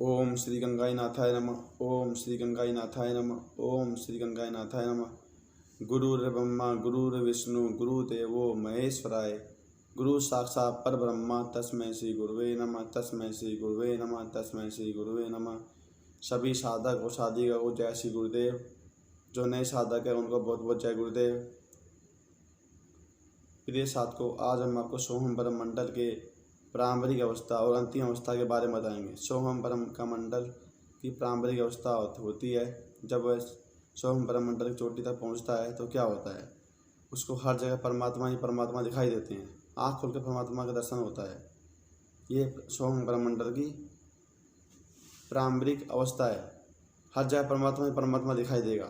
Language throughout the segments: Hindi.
ओम श्री गंगाई नाथाय नमः। ओम श्री गंगाई नाथाय नमः। ओम श्री गंगाई नाथाय नमः। गुरुर्ब्रह्मा गुरुर्विष्णु गुरुदेवो महेश्वराय। गुरु साक्षात् परब्रह्म तस्मै श्री गुरुवे नमः। तस्मै श्री गुरुवे नमः। तस्मै श्री गुरुवे नमः। सभी साधक और साधिका को जय श्री गुरुदेव। जो नए साधक है उनको बहुत बहुत जय गुरुदेव। प्रिय साधकों, आज हम आपको सोहम ब्रह्म मंडल के प्रारंभिक अवस्था और अंतिम अवस्था के बारे में बताएंगे। सोहम ब्रह्म का मंडल की प्रारंभिक अवस्था होती है जब वह सोहम ब्रह्म मंडल की चोटी तक पहुंचता है तो क्या होता है, उसको हर जगह परमात्मा ही परमात्मा दिखाई देते हैं। आँख खोल कर परमात्मा का दर्शन होता है। ये सोहम ब्रह्म मंडल की प्रारंभिक अवस्था है। हर जगह परमात्मा ही परमात्मा दिखाई देगा।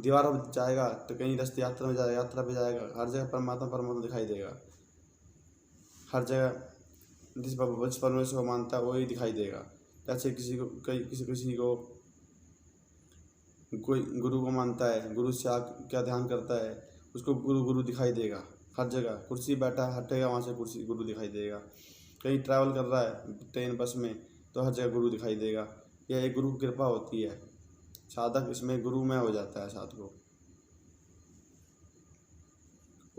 दीवार पर जाएगा तो कहीं रास्ते यात्रा में जाएगा, यात्रा पे जाएगा, हर जगह परमात्मा परमात्मा दिखाई देगा। हर जगह जिस परमेश्वर को मानता है वही दिखाई देगा। जैसे किसी को कोई गुरु को मानता है, गुरु से क्या ध्यान करता है, उसको गुरु गुरु दिखाई देगा। हर जगह कुर्सी बैठा हटेगा, वहाँ से कुर्सी गुरु दिखाई देगा। कहीं ट्रैवल कर रहा है ट्रेन बस में तो हर जगह गुरु दिखाई देगा। यह एक गुरु की कृपा होती है। साधक इसमें गुरु में हो जाता है साधक को,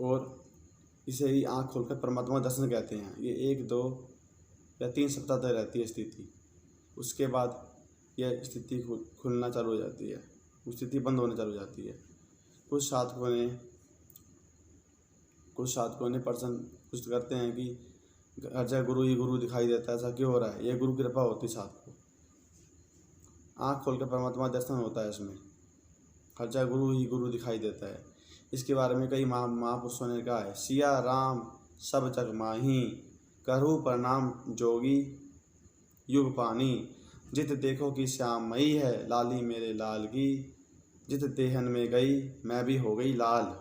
और इसे ही आँख खोलकर परमात्मा दर्शन कहते हैं। ये 1, 2 या 3 सप्ताह तक रहती है स्थिति। उसके बाद यह स्थिति खुलना चालू हो जाती है, स्थिति बंद होने चालू हो जाती है। कुछ साधकों ने प्रश्न कुछ करते हैं कि हर जगह गुरु ही गुरु दिखाई देता है, ऐसा क्यों हो रहा है। यह गुरु कृपा होती है साधक को। आँख खोलकर परमात्मा दर्शन होता है इसमें। हर जगह गुरु ही गुरु दिखाई देता है। इसके बारे में कई महापुरुषों ने कहा है। सिया राम सब जग माही, करहु प्रणाम जोगी युग पानी। जित देखो कि श्यामयी है, लाली मेरे लाल की। जित देहन में गई, मैं भी हो गई लाल।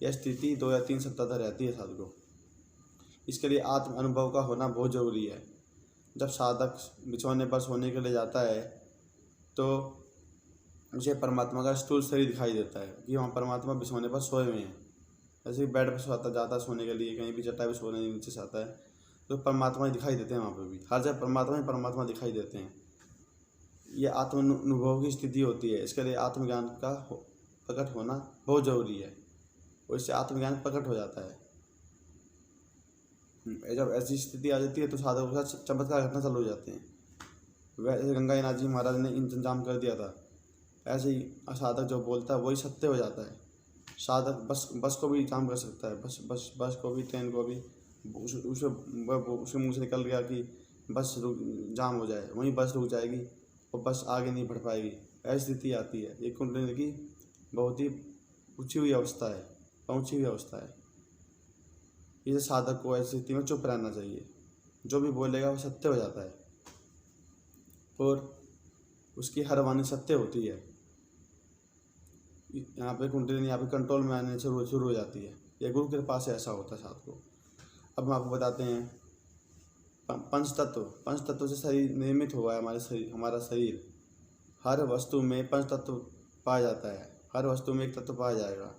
यह स्थिति 2 या 3 सप्ताह तक रहती है साधक को। इसके लिए आत्म अनुभव का होना बहुत जरूरी है। जब साधक बिछौने पर सोने के लिए जाता है तो उसे परमात्मा का स्थूल शरीर दिखाई देता है कि वहाँ परमात्मा बिछौने पर सोए हुए हैं। जैसे बेड पर सोता जाता है सोने के लिए, कहीं भी चट्टाई पर सोने नीचे से आता है तो परमात्मा ही दिखाई देते हैं। वहाँ पर भी हर जगह परमात्मा ही परमात्मा दिखाई देते हैं। ये आत्म अनुभव की स्थिति होती है। इसके लिए आत्मज्ञान का प्रकट होना बहुत जरूरी है, और इससे आत्मज्ञान प्रकट हो जाता है। जब ऐसी स्थिति आ जाती है तो साधकों के साथ चमत्कार घटना चालू हो जाते हैं। वैसे गंगानाथ जी महाराज ने इंतजाम कर दिया था। ऐसे ही साधक जो बोलता है वही सत्य हो जाता है। साधक बस को भी काम कर सकता है। बस को भी, ट्रेन को भी। उसके मुँह से निकल गया कि बस जाम हो जाए, वहीं बस रुक जाएगी और बस आगे नहीं बढ़ पाएगी। ऐसी स्थिति आती है। ये कुंडली की बहुत ही ऊँची हुई अवस्था है, पहुँची हुई अवस्था है। इस साधक को ऐसी स्थिति में चुप रहना चाहिए। जो भी बोलेगा वो सत्य हो जाता है, और उसकी हर वाणी सत्य होती है। यहाँ पे कुंडली यहाँ पे कंट्रोल में आने शुरू हो जाती है। यह गुरु कृपा से ऐसा होता है साधक को। अब हम आपको बताते हैं पंच तत्व से शरीर निर्मित हुआ है। हमारा शरीर, हर वस्तु में पंच तत्व पाया जाता है। हर वस्तु में एक तत्व पाया जाएगा।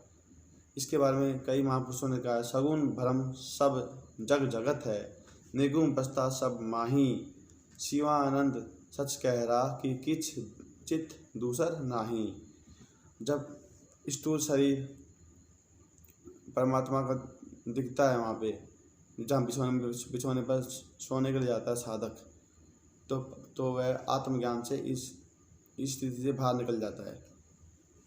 इसके बारे में कई महापुरुषों ने कहा है। सगुण भ्रम सब जग जगत है, निर्गुण बसता सब माही। शिवानंद सच कह रहा कि किछ चित दूसर नाही। जब स्थूल शरीर परमात्मा का दिखता है वहाँ पे, जहाँ बिछौने पर सोने के लिए जाता है साधक, तो वह आत्मज्ञान से इस स्थिति से बाहर निकल जाता है।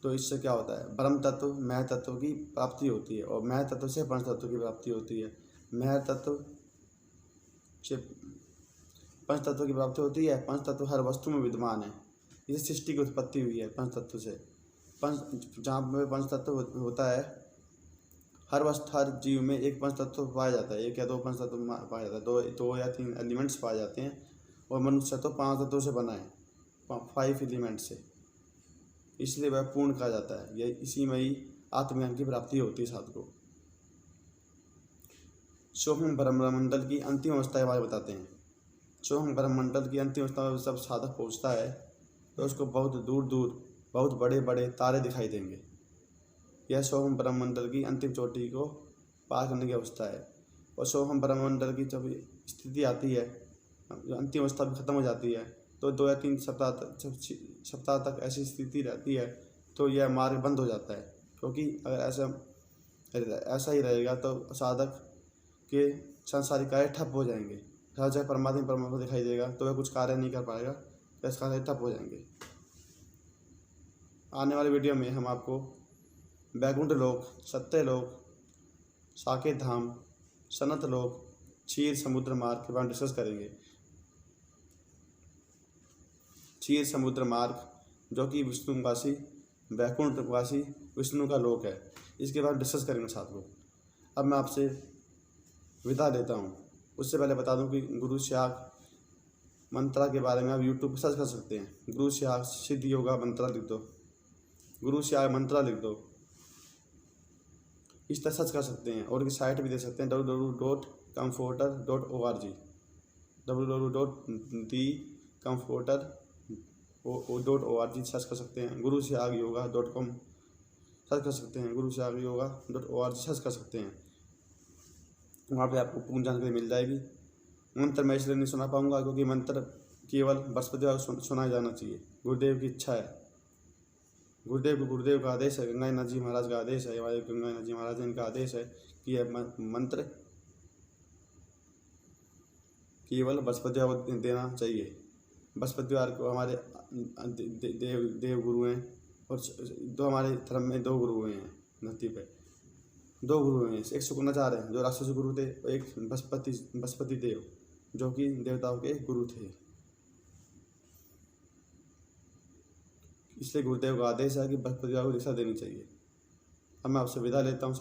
तो इससे क्या होता है, ब्रह्म तत्व मह तत्व की प्राप्ति होती है, और मह तत्व से पंच तत्व की प्राप्ति होती है। मह तत्व से पंच तत्व की प्राप्ति होती है। पंच तत्व हर वस्तु में विद्यमान है। इस सृष्टि की उत्पत्ति हुई है पंच तत्व से। जहाँ पे पंच तत्व होता है, हर जीव में एक पंच तत्व पाया जाता है। 1 या 2 पंच तत्व पाया जाता है। 2 या 3 एलिमेंट्स पाए जाते हैं, और मनुष्य तो 5 तत्वों से बना है, 5 एलिमेंट से। इसलिए वह पूर्ण कहा जाता है। यह इसी में ही आत्मज्ञान की प्राप्ति होती है साधक को। सोहम ब्रह्म मंडल की अंतिम अवस्था के बारे में बताते हैं। सोहम ब्रह्म मंडल की अंतिम अवस्था में जब साधक पहुँचता है तो उसको बहुत दूर दूर बहुत बड़े बड़े तारे दिखाई देंगे। यह सोहम ब्रह्म मंडल की अंतिम चोटी को पार करने की अवस्था है। और सोहम ब्रह्म मंडल की जब स्थिति आती है, अंतिम अवस्था भी खत्म हो जाती है, तो 2 या 3 सप्ताह तक ऐसी स्थिति रहती है, तो यह मार्ग बंद हो जाता है। क्योंकि अगर ऐसा ही रहेगा तो साधक के सांसारिक कार्य ठप हो जाएंगे। जब परमात्मा दिखाई देगा तो वह कुछ कार्य नहीं कर पाएगा, तो इसका कार्य ठप हो जाएंगे। आने वाले वीडियो में हम आपको वैकुंठ लोक, सत्य लोक, साकेत धाम, सनत लोक, क्षीर समुद्र मार्ग के बारे में डिस्कस करेंगे। क्षीर समुद्र मार्ग जो कि विष्णुवासी, वैकुंठवासी विष्णु का लोक है, इसके बारे में डिस्कस करेंगे साथ लोग। अब मैं आपसे विदा लेता हूँ। उससे पहले बता दूं कि गुरु श्याग मंत्रा के बारे में आप यूट्यूब पर सर्च कर सकते हैं। गुरु श्याग सिद्ध योगा मंत्रा लिख दो, गुरु श्याग मंत्रा लिख दो, इस तरह सर्च कर सकते हैं। और इनकी साइट भी दे सकते हैं www.comforter.org, www.comforter.org सर्च कर सकते हैं। gurushyagyyoga.com सर्च कर सकते हैं, gurushyagyyoga.org सर्च कर सकते हैं। वहाँ पे आपको पूर्ण जानकारी मिल जाएगी। मंत्र मैं इसलिए नहीं सुना पाऊँगा क्योंकि मंत्र केवल बृहस्पतिवार सुनाया जाना चाहिए। गुरुदेव की इच्छा है, गुरुदेव का आदेश है, गंगानाथ जी महाराज का आदेश है, हमारे गंगानाथ जी महाराज इनका आदेश है कि यह मंत्र केवल बृहस्पतिवार को देना चाहिए। बृहस्पतिवार को हमारे देव गुरु हैं, और दो हमारे धर्म में 2 गुरु हुए हैं, धरती पे 2 गुरु हुए हैं। एक शुक्राचार्य हैं जो राक्षस गुरु थे, और एक बृहस्पति देव जो कि देवताओं के गुरु थे। इसलिए गुरुदेव का आदेश है कि बृहस्पतिवार को दीक्षा देनी चाहिए। अब मैं आपसे विदा लेता हूँ।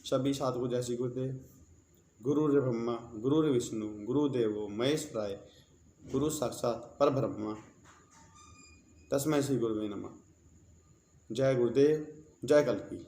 सभी साथ को जय श्री गुरुदेव। गुरुर् ब्रह्मा गुरुर् विष्णु गुरुदेवो महेश्वराय, गुरु साक्षात परब्रह्म तस्मै श्री गुरुवे नमः। जय गुरुदेव, जय कल्की।